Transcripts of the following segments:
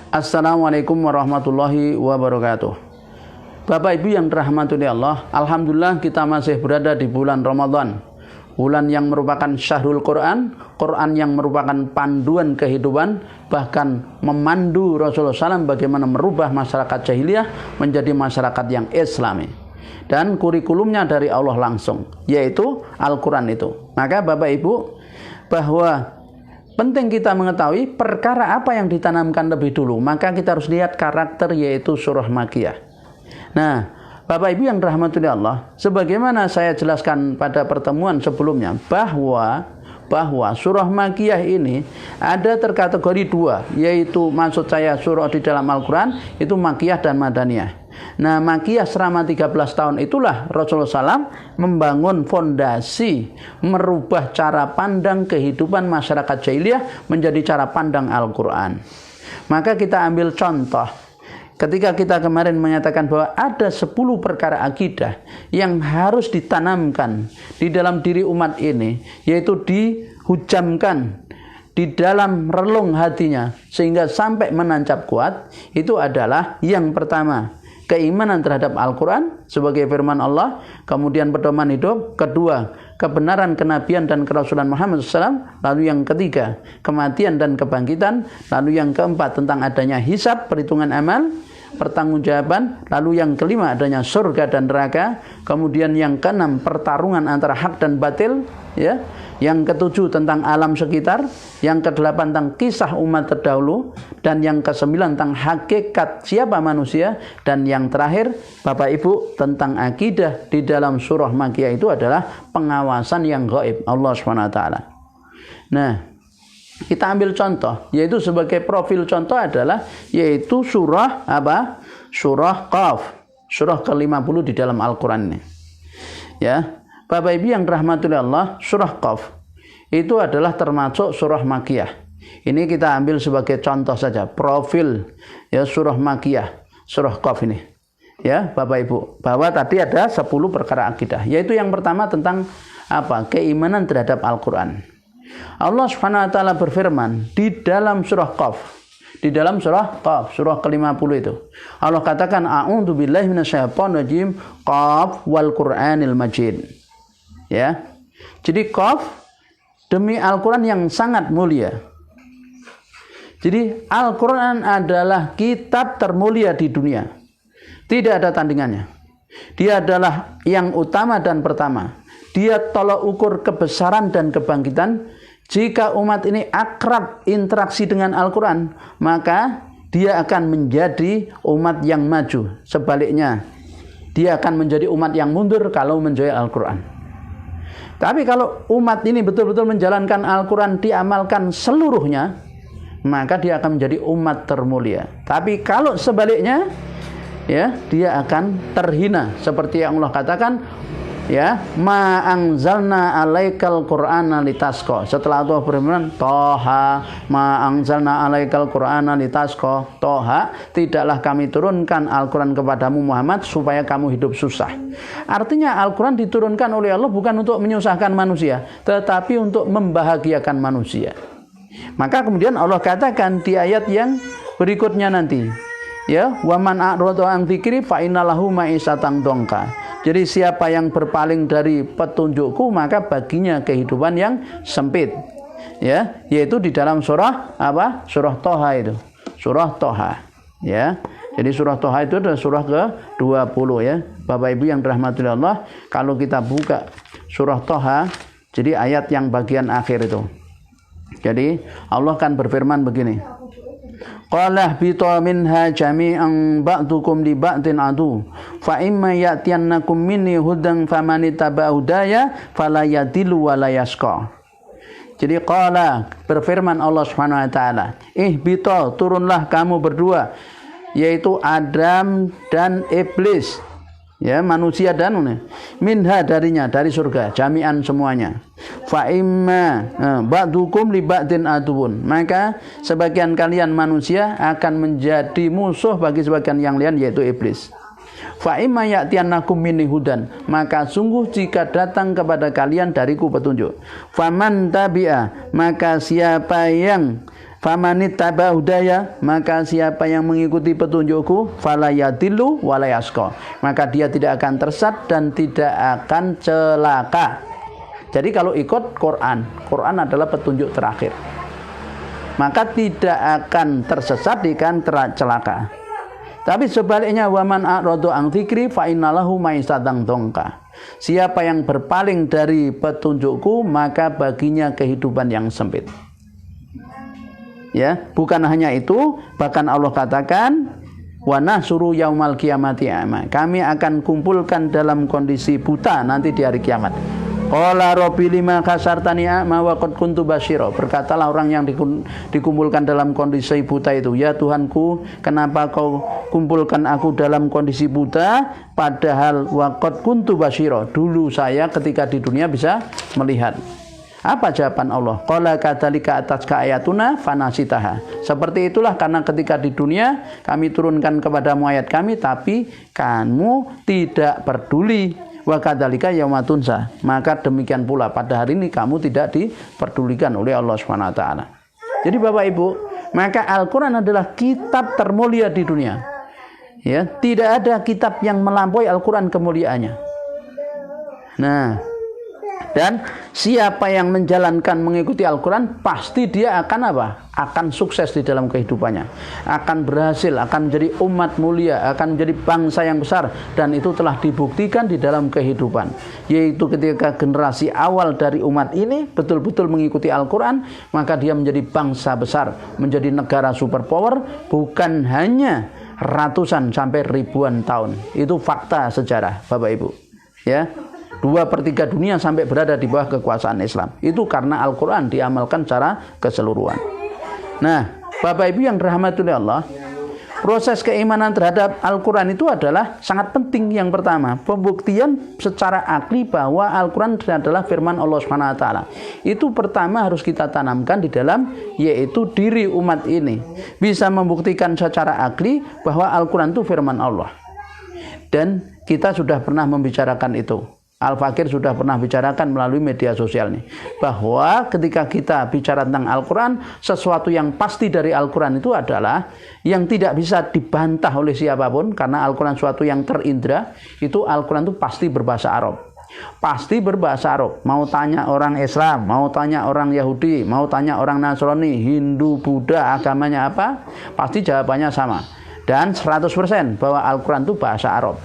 Assalamualaikum warahmatullahi wabarakatuh. Bapak Ibu yang dirahmati Allah, alhamdulillah kita masih berada di bulan Ramadan. Bulan yang merupakan syahrul Quran, Quran yang merupakan panduan kehidupan, bahkan memandu Rasulullah SAW bagaimana merubah masyarakat jahiliyah menjadi masyarakat yang islami. Dan kurikulumnya dari Allah langsung, yaitu Al-Quran itu. Maka Bapak Ibu, bahwa penting kita mengetahui perkara apa yang ditanamkan lebih dulu. Maka kita harus lihat karakter, yaitu surah Makkiyah. Nah, Bapak Ibu yang dirahmati Allah, sebagaimana saya jelaskan pada pertemuan sebelumnya, bahwa surah Makkiyah ini ada terkategori dua, yaitu maksud saya surah di dalam Al-Quran itu Makkiyah dan Madaniyah. Nah, Makkiyah selama 13 tahun itulah Rasulullah SAW membangun fondasi, merubah cara pandang kehidupan masyarakat jahiliyah menjadi cara pandang Al-Quran. Maka kita ambil contoh, ketika kita kemarin menyatakan bahwa ada 10 perkara akidah yang harus ditanamkan di dalam diri umat ini, yaitu dihujamkan di dalam relung hatinya sehingga sampai menancap kuat. Itu adalah yang pertama, keimanan terhadap Al-Quran sebagai firman Allah, kemudian pedoman hidup. Kedua, kebenaran kenabian dan kerasulan Muhammad SAW. Lalu yang ketiga, kematian dan kebangkitan. Lalu yang keempat, tentang adanya hisab, perhitungan amal, pertanggungjawaban. Lalu yang kelima, adanya surga dan neraka. Kemudian yang keenam, pertarungan antara hak dan batil, ya. Yang ketujuh, tentang alam sekitar. Yang kedelapan, tentang kisah umat terdahulu. Dan yang kesembilan, tentang hakikat siapa manusia. Dan yang terakhir, Bapak Ibu, tentang akidah di dalam surah Makkiyah itu adalah pengawasan yang gaib Allah SWT. Nah, kita ambil contoh, yaitu sebagai profil contoh adalah yaitu surah apa? Surah Qaf, surah ke-50 di dalam Al-Quran ini. Ya, Bapak Ibu yang dirahmati Allah, surah Qaf itu adalah termasuk surah Makkiyah. Ini kita ambil sebagai contoh saja, profil ya surah Makkiyah, surah Qaf ini. Ya, Bapak Ibu, bahwa tadi ada 10 perkara akidah, yaitu yang pertama tentang apa? Keimanan terhadap Al-Quran. Allah Subhanahu wa taala berfirman di dalam surah Qaf. Di dalam surah Qaf, surah ke-50 itu. Allah katakan a'udzu billahi minasyaitonir rajim, Qaf wal Qur'anil Majid. Ya. Jadi Qaf demi Al-Quran yang sangat mulia. Jadi Al-Quran adalah kitab termulia di dunia. Tidak ada tandingannya. Dia adalah yang utama dan pertama. Dia tolak ukur kebesaran dan kebangkitan. Jika umat ini akrab interaksi dengan Al-Quran, maka dia akan menjadi umat yang maju. Sebaliknya, dia akan menjadi umat yang mundur kalau menjauhi Al-Quran. Tapi kalau umat ini betul-betul menjalankan Al-Quran, diamalkan seluruhnya, maka dia akan menjadi umat termulia. Tapi kalau sebaliknya, ya, dia akan terhina. Seperti yang Allah katakan, ya, ma anzalna alaikal qur'ana litasqa. Setelah Allah berfirman, Toha, ma anzalna alaikal qur'ana litasqa. Toha, tidaklah kami turunkan Al-Quran kepadamu Muhammad supaya kamu hidup susah. Artinya Al-Quran diturunkan oleh Allah bukan untuk menyusahkan manusia, tetapi untuk membahagiakan manusia. Maka kemudian Allah katakan di ayat yang berikutnya nanti, ya, wa man a'rada an dzikri fa innalahu ma'isatan dongka. Jadi siapa yang berpaling dari petunjukku, maka baginya kehidupan yang sempit. Ya, yaitu di dalam surah apa? Surah Toha itu. Surah Toha, ya. Jadi surah Toha itu adalah surah ke-20 ya. Bapak Ibu yang dirahmati Allah, kalau kita buka surah Toha, jadi ayat yang bagian akhir itu. Jadi Allah kan berfirman begini. Qala bitu minha jami'an ba'dukum li ba'din adu fa imma ya'tiyannakum minni hudan famanitaba'a hudaya fala yadillu wa la yasqa. Jadi qala, berfirman Allah Subhanahu wa taala, bitu, turunlah kamu berdua, yaitu Adam dan iblis. Ya, manusia dan minha, darinya, dari surga, jami'an semuanya. Fa imma ba'dukum li ba'din aduun, maka sebagian kalian manusia akan menjadi musuh bagi sebagian yang lain, yaitu iblis. Fa imma ya'tiyannakum minni hudan, maka sungguh jika datang kepada kalian dariku petunjuk. Faman tabi'a, maka siapa yang Famanittaba hudaya, maka siapa yang mengikuti petunjukku, fala yadillu wala yasqa, maka dia tidak akan tersesat dan tidak akan celaka. Jadi kalau ikut Quran, Quran adalah petunjuk terakhir, maka tidak akan tersesat, ikan celaka. Tapi sebaliknya, waman a'radu an dzikri fa innalahu ma'isatan dongka, siapa yang berpaling dari petunjukku, maka baginya kehidupan yang sempit. Ya, bukan hanya itu, bahkan Allah katakan, wa nahsyuru yaumal qiyamati a'ma, kami akan kumpulkan dalam kondisi buta nanti di hari kiamat. Qala rabbi lima kasartani a'ma wa qad kuntu basyira, berkatalah orang yang dikumpulkan dalam kondisi buta itu, ya Tuhanku, kenapa kau kumpulkan aku dalam kondisi buta, padahal wa qad kuntu basyira, dulu saya ketika di dunia bisa melihat. Apa jawaban Allah? Qala kadzalika atatka ayatuna fanasitaha, seperti itulah karena ketika di dunia kami turunkan kepadamu ayat kami, tapi kamu tidak peduli. Wa kadzalika yauma tunsa, maka demikian pula pada hari ini kamu tidak diperdulikan oleh Allah Subhanahu wa taala. Jadi Bapak Ibu, maka Al-Qur'an adalah kitab termulia di dunia. Ya, tidak ada kitab yang melampaui Al-Qur'an kemuliaannya. Nah, dan siapa yang menjalankan mengikuti Al-Quran, pasti dia akan apa? Akan sukses di dalam kehidupannya, akan berhasil, akan menjadi umat mulia, akan menjadi bangsa yang besar. Dan itu telah dibuktikan di dalam kehidupan, yaitu ketika generasi awal dari umat ini betul-betul mengikuti Al-Quran, maka dia menjadi bangsa besar, menjadi negara superpower, bukan hanya ratusan sampai ribuan tahun. Itu fakta sejarah Bapak Ibu, ya. 2/3 dunia sampai berada di bawah kekuasaan Islam. Itu karena Al-Quran diamalkan secara keseluruhan. Nah, Bapak Ibu yang dirahmati oleh Allah, proses keimanan terhadap Al-Quran itu adalah sangat penting. Yang pertama, pembuktian secara akli bahwa Al-Quran adalah firman Allah Subhanahu wa taala. Itu pertama harus kita tanamkan di dalam, yaitu diri umat ini bisa membuktikan secara akli bahwa Al-Quran itu firman Allah. Dan kita sudah pernah membicarakan itu. Al-Fakir sudah pernah bicarakan melalui media sosial nih, bahwa ketika kita bicara tentang Al-Quran, sesuatu yang pasti dari Al-Quran itu adalah yang tidak bisa dibantah oleh siapapun, karena Al-Quran suatu yang terindra. Itu Al-Quran itu pasti berbahasa Arab. Pasti berbahasa Arab. Mau tanya orang Islam, mau tanya orang Yahudi, mau tanya orang Nasrani, Hindu, Buddha, agamanya apa, pasti jawabannya sama. Dan 100% bahwa Al-Quran itu bahasa Arab.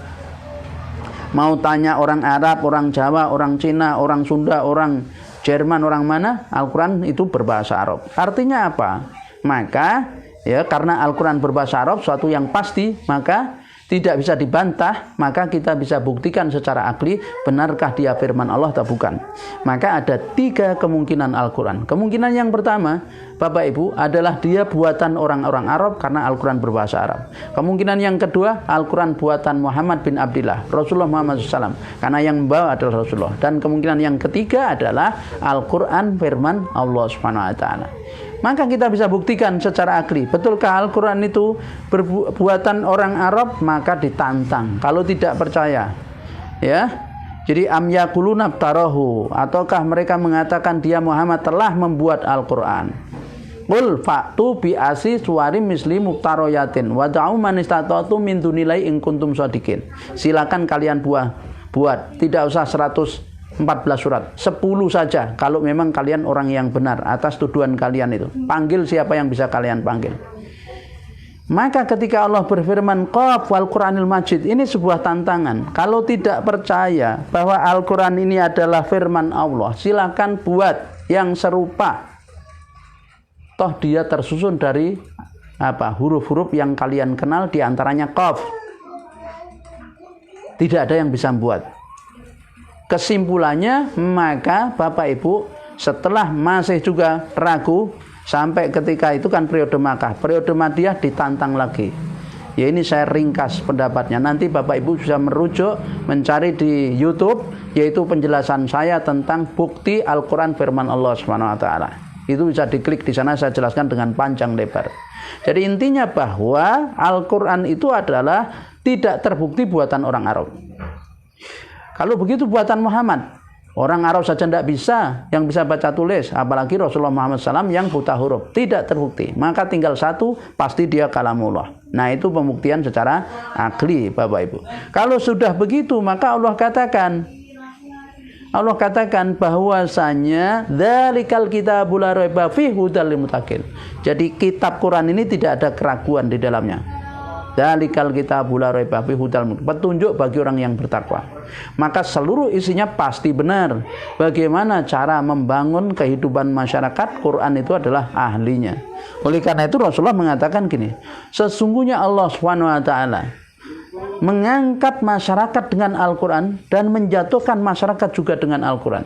Mau tanya orang Arab, orang Jawa, orang Cina, orang Sunda, orang Jerman, orang mana, Al-Quran itu berbahasa Arab. Artinya apa? Maka ya, karena Al-Quran berbahasa Arab, suatu yang pasti, maka tidak bisa dibantah, maka kita bisa buktikan secara akli, benarkah dia firman Allah atau bukan. Maka ada 3 kemungkinan Al-Quran. Kemungkinan yang pertama, Bapak Ibu, adalah dia buatan orang-orang Arab karena Al-Quran berbahasa Arab. Kemungkinan yang kedua, Al-Quran buatan Muhammad bin Abdillah, Rasulullah Muhammad SAW, karena yang membawa adalah Rasulullah. Dan kemungkinan yang ketiga adalah Al-Quran firman Allah Subhanahu wa taala. Maka kita bisa buktikan secara akli, betulkah Al-Quran itu buatan orang Arab, maka ditantang. Kalau tidak percaya, ya, jadi am yaquluna iftarahu, ataukah mereka mengatakan dia Muhammad telah membuat Al-Quran. Qul fa'tu bi asri suwarim misli muftarayatin wa da'u man istata'tum min dunillahi in kuntum shadiqin. Silakan kalian buat, tidak usah 114 surat, 10 saja kalau memang kalian orang yang benar atas tuduhan kalian itu. Panggil siapa yang bisa kalian panggil. Maka ketika Allah berfirman Qaf wal Qur'anil Majid, ini sebuah tantangan. Kalau tidak percaya bahwa Al-Quran ini adalah firman Allah, silakan buat yang serupa. Toh dia tersusun dari huruf-huruf yang kalian kenal, diantaranya Qaf. Tidak ada yang bisa membuat. Kesimpulannya, maka Bapak Ibu, setelah masih juga ragu, sampai ketika itu kan periode Makkah, periode Madinah ditantang lagi. Ya, ini saya ringkas pendapatnya. Nanti Bapak Ibu bisa merujuk, mencari di YouTube, yaitu penjelasan saya tentang bukti Al-Quran firman Allah Subhanahu wa taala. Itu bisa diklik di sana, saya jelaskan dengan panjang lebar. Jadi intinya bahwa Al-Quran itu adalah tidak terbukti buatan orang Arab. Kalau begitu buatan Muhammad, Orang Arab saja tidak bisa, yang bisa baca tulis, apalagi Rasulullah Muhammad SAW yang buta huruf, tidak terbukti. Maka tinggal satu, pasti dia kalamullah. Nah, itu pembuktian secara akli, Bapak Ibu. Kalau sudah begitu, maka Allah katakan bahwasanya dzalikal kitabul la raiba fihi hudal lil muttaqin. Jadi kitab Quran ini tidak ada keraguan di dalamnya. Dzalikal kitabul la raiba fihi hudal, petunjuk bagi orang yang bertakwa. Maka seluruh isinya pasti benar. Bagaimana cara membangun kehidupan masyarakat, Quran itu adalah ahlinya. Oleh karena itu Rasulullah mengatakan gini, sesungguhnya Allah SWT mengangkat masyarakat dengan Al-Quran dan menjatuhkan masyarakat juga dengan Al-Quran.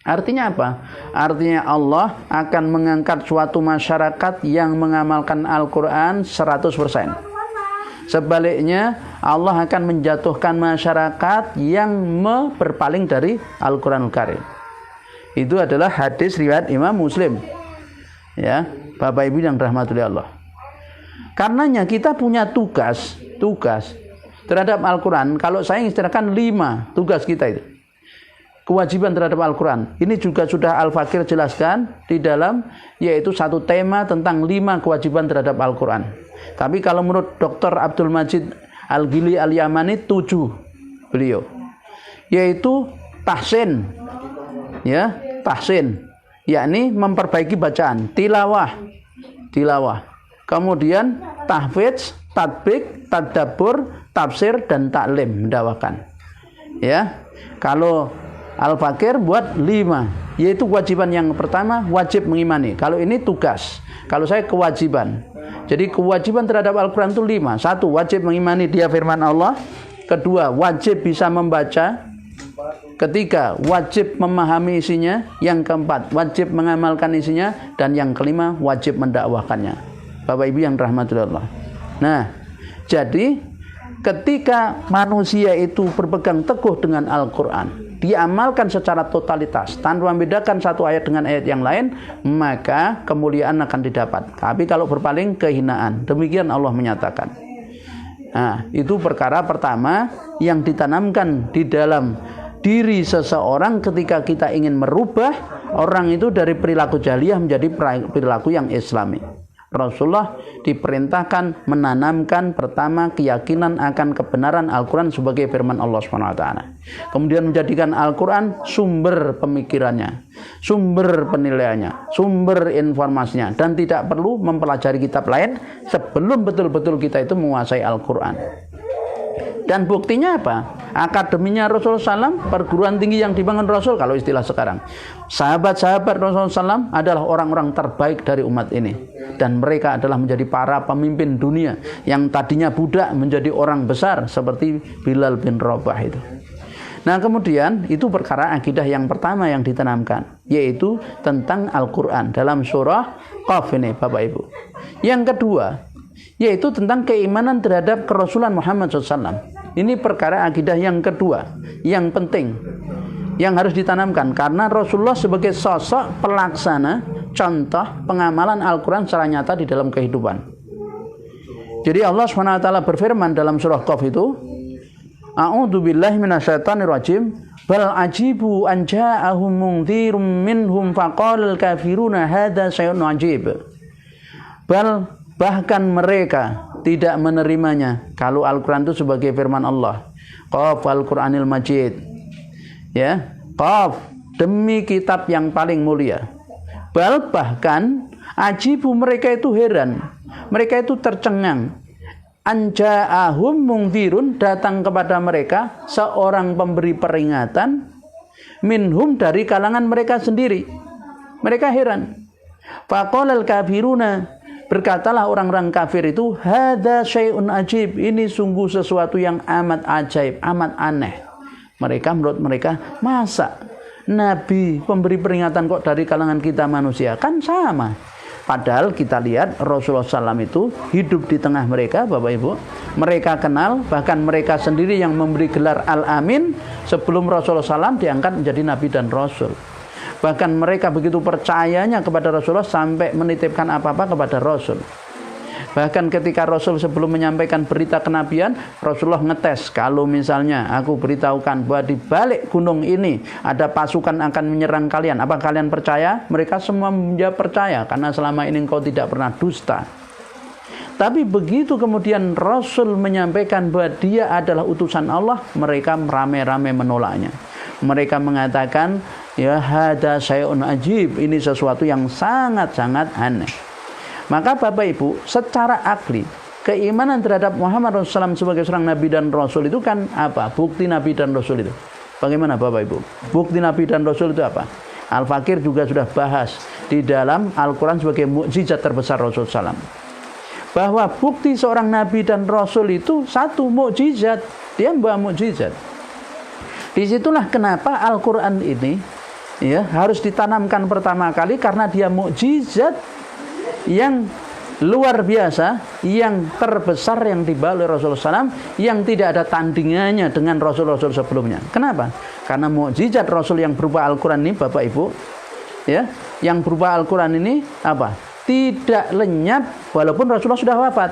Artinya apa? Artinya Allah akan mengangkat suatu masyarakat yang mengamalkan Al-Quran 100%. Sebaliknya, Allah akan menjatuhkan masyarakat yang berpaling dari Al-Quranul Karim. Itu adalah hadis riwayat Imam Muslim. Ya, Bapak Ibu yang dirahmati Allah. Karenanya kita punya tugas terhadap Al-Quran. Kalau saya istilahkan 5 tugas kita itu. Kewajiban terhadap Al-Quran. Ini juga sudah Al-Fakir jelaskan di dalam, yaitu satu tema tentang 5 kewajiban terhadap Al-Quran. Tapi kalau menurut Dr. Abdul Majid Al-Ghili Al-Yamani 7 beliau, yaitu tahsin, ya, tahsin, yakni memperbaiki bacaan, tilawah, kemudian tahfidz, tatbik, tadabbur, tafsir, dan taklim, mendakwakan. Ya, kalau Al-Fakir buat 5, yaitu kewajiban yang pertama wajib mengimani. Kalau ini tugas, kalau saya kewajiban. Jadi kewajiban terhadap Al-Quran itu 5. 1, wajib mengimani dia firman Allah. 2, wajib bisa membaca. 3, wajib memahami isinya. Yang 4, wajib mengamalkan isinya. Dan yang 5, wajib mendakwahkannya. Bapak Ibu yang dirahmati Allah. Nah, jadi ketika manusia itu berpegang teguh dengan Al-Quran, diamalkan secara totalitas tanpa membedakan satu ayat dengan ayat yang lain, maka kemuliaan akan didapat. Tapi kalau berpaling, kehinaan. Demikian Allah menyatakan. Nah, itu perkara pertama yang ditanamkan di dalam diri seseorang ketika kita ingin merubah orang itu dari perilaku jahiliyah menjadi perilaku yang islami. Rasulullah diperintahkan menanamkan pertama keyakinan akan kebenaran Al-Quran sebagai firman Allah SWT. Kemudian menjadikan Al-Quran sumber pemikirannya, sumber penilaiannya, sumber informasinya, dan tidak perlu mempelajari kitab lain sebelum betul-betul kita itu menguasai Al-Quran. Dan buktinya apa? Akademinya Rasulullah SAW, perguruan tinggi yang dibangun Rasul, kalau istilah sekarang. Sahabat-sahabat Rasulullah SAW adalah orang-orang terbaik dari umat ini. Dan mereka adalah menjadi para pemimpin dunia. Yang tadinya budak menjadi orang besar seperti Bilal bin Rabah itu. Nah, kemudian itu perkara akidah yang pertama yang ditanamkan, yaitu tentang Al-Quran dalam surah Qaf ini, Bapak Ibu. Yang kedua, yaitu tentang keimanan terhadap kerasulan Muhammad SAW. Ini perkara akidah yang kedua, yang penting, yang harus ditanamkan. Karena Rasulullah sebagai sosok pelaksana, contoh pengamalan Al-Quran secara nyata di dalam kehidupan. Jadi Allah SWT berfirman dalam surah Qaf itu, A'udzu billahi minasyaitonir rajim, bal ajibu an ja'ahum mundhirum minhum faqalal kafiruna hadza syai'un ajib. Bahkan mereka tidak menerimanya kalau Al-Quran itu sebagai firman Allah. Qaf Al-Quranil Majid. Ya, Qaf, demi kitab yang paling mulia. Bahkan ajibu, mereka itu heran, mereka itu tercengang. Anja'ahum mungdirun, datang kepada mereka seorang pemberi peringatan, minhum, dari kalangan mereka sendiri. Mereka heran. Faqalal kafiruna, berkatalah orang-orang kafir itu, hadza syai'un ajib, ini sungguh sesuatu yang amat ajaib, amat aneh. Mereka, menurut mereka, masa Nabi pemberi peringatan kok dari kalangan kita manusia? Kan sama. Padahal kita lihat Rasulullah SAW itu hidup di tengah mereka, Bapak Ibu. Mereka kenal, bahkan mereka sendiri yang memberi gelar Al-Amin sebelum Rasulullah SAW diangkat menjadi Nabi dan Rasul. Bahkan mereka begitu percayanya kepada Rasulullah sampai menitipkan apa-apa kepada Rasul. Bahkan ketika Rasul sebelum menyampaikan berita kenabian, Rasulullah ngetes, kalau misalnya aku beritahukan bahwa di balik gunung ini ada pasukan akan menyerang kalian, apa kalian percaya? Mereka semua menjawab percaya, karena selama ini engkau tidak pernah dusta. Tapi begitu kemudian Rasul menyampaikan bahwa dia adalah utusan Allah, mereka ramai-ramai menolaknya. Mereka mengatakan, ya hada syai'un ajib, ini sesuatu yang sangat-sangat aneh. Maka Bapak Ibu, secara akli, keimanan terhadap Muhammad SAW sebagai seorang Nabi dan Rasul itu kan apa? Bukti Nabi dan Rasul itu. Bagaimana Bapak Ibu? Bukti Nabi dan Rasul itu apa? Al-Fakir juga sudah bahas di dalam Al-Quran sebagai mukjizat terbesar Rasul SAW. Bahwa bukti seorang Nabi dan Rasul itu satu mukjizat. Dia membawa mukjizat. Disitulah kenapa Al-Quran ini ya harus ditanamkan pertama kali, karena dia mukjizat yang luar biasa, yang terbesar yang dibawa oleh Rasulullah SAW, yang tidak ada tandingannya dengan Rasul-Rasul sebelumnya. Kenapa? Karena mukjizat Rasul yang berupa Al-Quran ini, Bapak Ibu, ya, yang berupa Al-Quran ini apa? Tidak lenyap walaupun Rasulullah sudah wafat.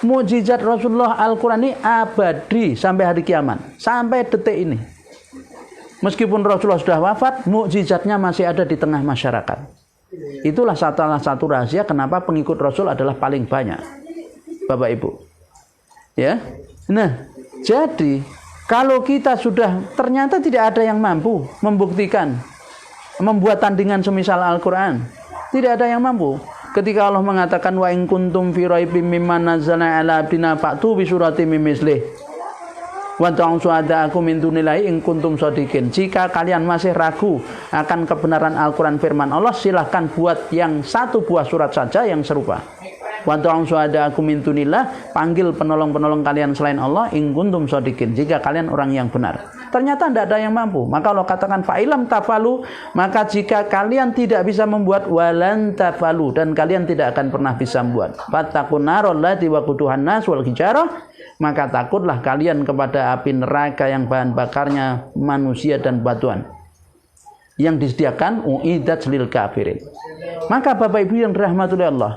Mukjizat Rasulullah Al-Quran ini abadi sampai hari kiamat, sampai detik ini. Meskipun Rasulullah sudah wafat, mukjizatnya masih ada di tengah masyarakat. Itulah salah satu rahasia kenapa pengikut Rasul adalah paling banyak, Bapak Ibu. Ya. Nah, jadi kalau kita sudah ternyata tidak ada yang mampu membuktikan, membuat tandingan semisal Al-Quran, tidak ada yang mampu. Ketika Allah mengatakan wa in kuntum fi raibim mimma nazzalna ala abdina fa'tu bi suratin min mislih wa ta'u suhada'akum min dunillahi in kuntum shadiqin. Jika kalian masih ragu akan kebenaran Al-Quran firman Allah, silahkan buat yang satu buah surat saja yang serupa. Wa ta'u suhada'akum min dunillah, panggil penolong-penolong kalian selain Allah, in kuntum shadiqin, jika kalian orang yang benar. Ternyata tidak ada yang mampu. Maka Allah katakan fa'ilam tafalu, maka jika kalian tidak bisa membuat, walan tafalu, dan kalian tidak akan pernah bisa membuat. Fattaqun narol lati waquduhan nas wal hijarah, maka takutlah kalian kepada api neraka yang bahan bakarnya manusia dan batuan, yang disediakan uiddat lil kafirin. Maka Bapak Ibu yang dirahmati oleh Allah,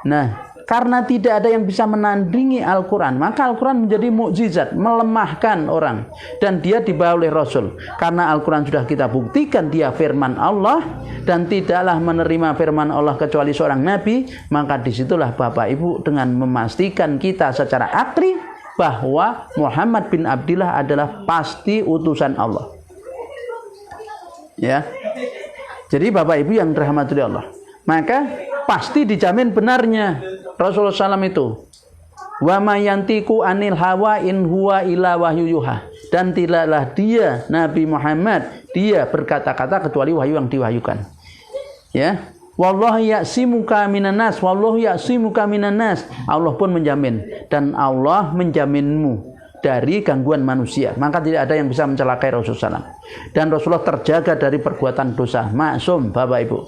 nah, karena tidak ada yang bisa menandingi Al-Quran, maka Al-Quran menjadi mukjizat, melemahkan orang, dan dia dibawa oleh Rasul. Karena Al-Quran sudah kita buktikan dia firman Allah, dan tidaklah menerima firman Allah kecuali seorang Nabi, maka disitulah Bapak Ibu dengan memastikan kita secara akli bahwa Muhammad bin Abdillah adalah pasti utusan Allah. Ya. Jadi Bapak Ibu yang dirahmati Allah, maka pasti dijamin benarnya Rasulullah SAW itu. Wa ma yantiqu anil hawa in huwa illa wahyu yuha. Dan tidaklah dia Nabi Muhammad dia berkata-kata kecuali wahyu yang diwahyukan. Ya. Wallahu ya'simuka minan nas, wallahu ya'simuka minan nas. Allah pun menjamin, dan Allah menjaminmu dari gangguan manusia. Maka tidak ada yang bisa mencelakai Rasulullah SAW. Dan Rasulullah terjaga dari perbuatan dosa, maksum Bapak Ibu.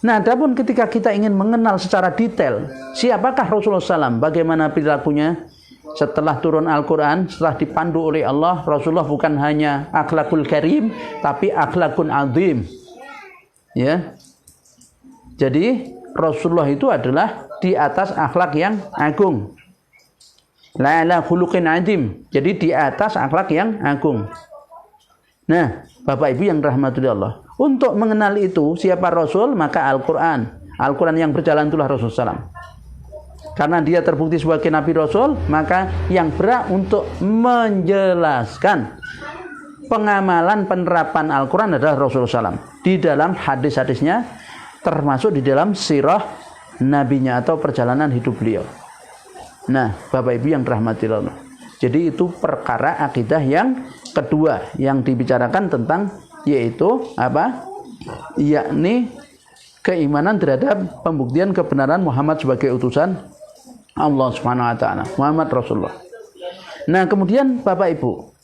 Nah, adapun ketika kita ingin mengenal secara detail siapakah Rasulullah SAW, bagaimana perilakunya setelah turun Al-Quran, setelah dipandu oleh Allah, Rasulullah bukan hanya akhlakul karim, tapi akhlakun azim. Ya, jadi Rasulullah itu adalah di atas akhlak yang agung. La ala khuluqin azim. Jadi di atas akhlak yang agung. Nah, Bapak Ibu yang rahmatullahi Allah, untuk mengenal itu siapa Rasul, maka Al-Quran. Al-Quran yang berjalan itulah Rasulullah SAW. Karena dia terbukti sebagai Nabi Rasul, maka yang berhak untuk menjelaskan pengamalan penerapan Al-Quran adalah Rasulullah SAW. Di dalam hadis-hadisnya, termasuk di dalam sirah nabinya atau perjalanan hidup beliau. Nah, Bapak Ibu yang dirahmati Allah, jadi itu perkara akidah yang kedua yang dibicarakan tentang, yaitu apa? Yakni keimanan terhadap pembuktian kebenaran Muhammad sebagai utusan Allah Subhanahu wa taala, Muhammad Rasulullah. Nah, kemudian Bapak Ibu,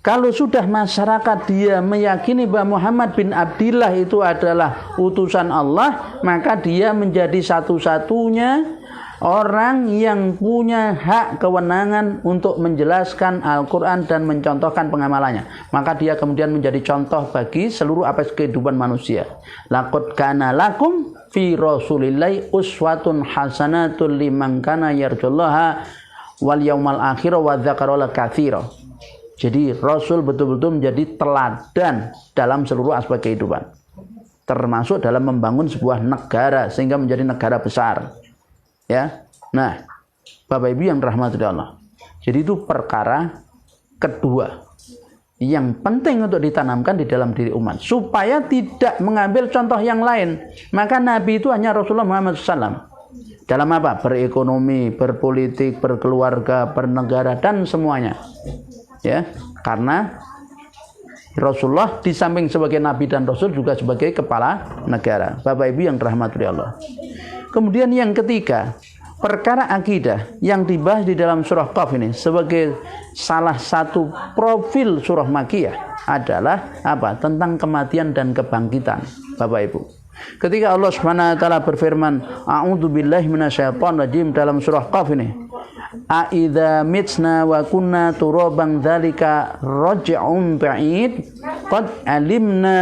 kalau sudah masyarakat dia meyakini bahwa Muhammad bin Abdillah itu adalah utusan Allah, maka dia menjadi satu-satunya orang yang punya hak kewenangan untuk menjelaskan Al-Quran dan mencontohkan pengamalannya. Maka dia kemudian menjadi contoh bagi seluruh aspek kehidupan manusia. Laqad kana lakum fi rasulillahi uswatun hasanatun liman kana yarjullaha wal yaumal akhir wa dzakara katsira. Jadi Rasul betul-betul menjadi teladan dalam seluruh aspek kehidupan, termasuk dalam membangun sebuah negara sehingga menjadi negara besar. Ya. Nah, Bapak Ibu yang dirahmati Allah. Jadi itu perkara kedua yang penting untuk ditanamkan di dalam diri umat supaya tidak mengambil contoh yang lain. Maka Nabi itu hanya Rasulullah Muhammad SAW. Dalam apa? Berekonomi, berpolitik, berkeluarga, bernegara dan semuanya. Ya, karena Rasulullah di samping sebagai Nabi dan Rasul juga sebagai kepala negara. Bapak Ibu yang dirahmati Allah. Kemudian yang ketiga, perkara akidah yang dibahas di dalam surah Qaf ini sebagai salah satu profil surah Makkiyah adalah apa? Tentang kematian dan kebangkitan. Bapak Ibu. Ketika Allah Subhanahu wa taala berfirman, "A'udzubillahi minasyaitonir rajim" dalam surah Qaf ini, "A idza mitna wa kunna turaban dzalika raj'un ba'id qad alimna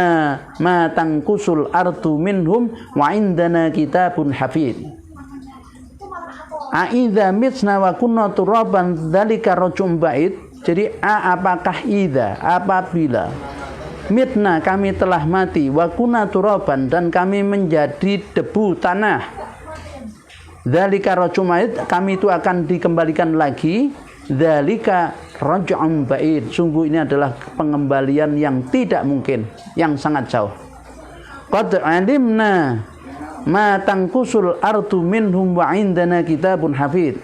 ma tanqusul ardu minhum wa indana kitabun hafid." A idza mitna wa kunna turaban dzalika raj'un ba'id. Jadi apakah idza, apabila mitna kami telah mati wa kunna turaban dan kami menjadi debu tanah, dzalika raj'un ba'id, kami itu akan dikembalikan lagi. Dzalika raj'un ba'id, sungguh ini adalah pengembalian yang tidak mungkin, yang sangat jauh. Qad alimna ma tanqusul ardu minhum wa indana kitabun hafid.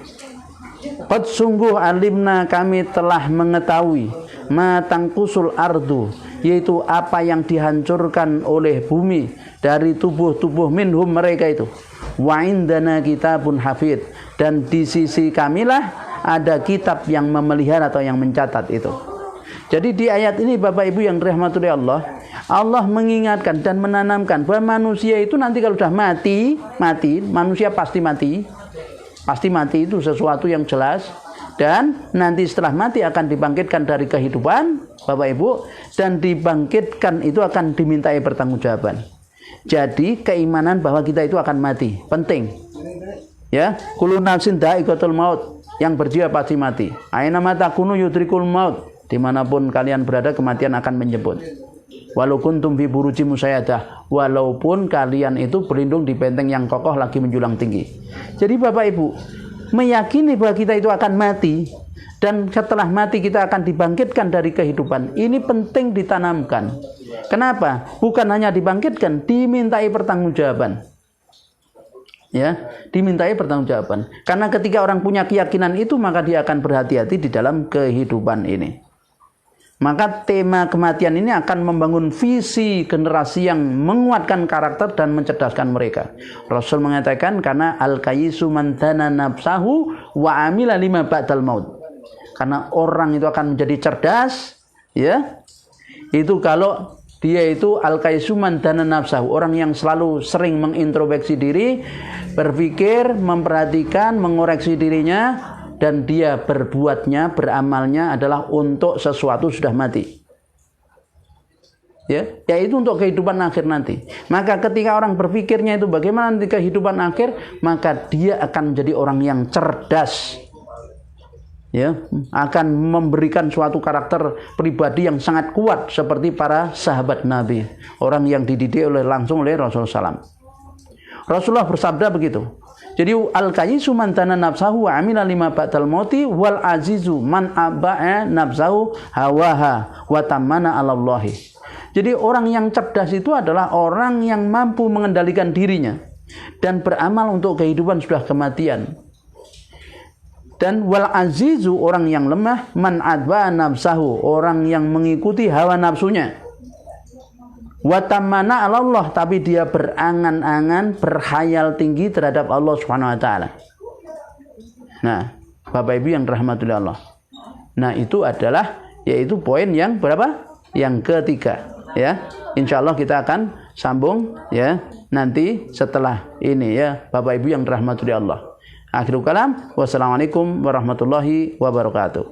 Qad sungguh alimna kami telah mengetahui ma tanqusul ardu, yaitu apa yang dihancurkan oleh bumi dari tubuh-tubuh minhum mereka itu. Wa indana kitabun hafid, dan di sisi kamilah ada kitab yang memelihara atau yang mencatat itu. Jadi di ayat ini Bapak Ibu yang dirahmati Allah, Allah mengingatkan dan menanamkan bahwa manusia itu nanti kalau sudah mati, manusia pasti mati. Pasti mati itu sesuatu yang jelas. Dan nanti setelah mati akan dibangkitkan dari kehidupan, Bapak Ibu, dan dibangkitkan itu akan dimintai pertanggungjawaban. Jadi keimanan bahwa kita itu akan mati penting. Ya, kullu nafsin dha'iqatul maut, yang berjiwa pasti mati. Aina ma takunu yudrikul maut, dimanapun kalian berada kematian akan menjemput. Walau kuntum fi buruji musayyadah, walaupun kalian itu berlindung di benteng yang kokoh lagi menjulang tinggi. Jadi Bapak Ibu, meyakini bahwa kita itu akan mati dan setelah mati kita akan dibangkitkan dari kehidupan, ini penting ditanamkan. Kenapa? Bukan hanya dibangkitkan, dimintai pertanggungjawaban. Ya, dimintai pertanggungjawaban. Karena ketika orang punya keyakinan itu, maka dia akan berhati-hati di dalam kehidupan ini. Maka tema kematian ini akan membangun visi generasi yang menguatkan karakter dan mencerdaskan mereka. Rasul mengatakan, karena al-kayyisu man dana nafsahu wa amila lima ba'dal maut. Karena orang itu akan menjadi cerdas, ya. Itu kalau dia itu al-kayyisu man dana nafsahu, orang yang selalu sering mengintrospeksi diri, berpikir, memperhatikan, mengoreksi dirinya, dan dia berbuatnya, beramalnya adalah untuk sesuatu sudah mati. Ya, yaitu untuk kehidupan akhir nanti. Maka ketika orang berpikirnya itu bagaimana nanti kehidupan akhir, maka dia akan menjadi orang yang cerdas. Ya, akan memberikan suatu karakter pribadi yang sangat kuat seperti para sahabat Nabi, orang yang dididik langsung oleh Rasulullah SAW. Rasulullah bersabda begitu. Jadi al-kayyisu man dana nafsahu wa amila lima ba'dal mauti wal azizu man aba'a nafsahu hawaha wa tamana 'ala Allahi. Jadi orang yang cerdas itu adalah orang yang mampu mengendalikan dirinya dan beramal untuk kehidupan sudah kematian. Dan wal azizu, orang yang lemah, man aba'a nafsahu, orang yang mengikuti hawa nafsunya. Wa tamana 'ala Allah, tapi dia berangan-angan, berkhayal tinggi terhadap Allah Subhanahu wa taala. Nah, Bapak Ibu yang dirahmati Allah. Nah, itu adalah yaitu poin yang berapa? Yang ketiga, ya. Insyaallah kita akan sambung ya nanti setelah ini ya, Bapak Ibu yang dirahmati Allah. Akhirul kalam, wassalamualaikum warahmatullahi wabarakatuh.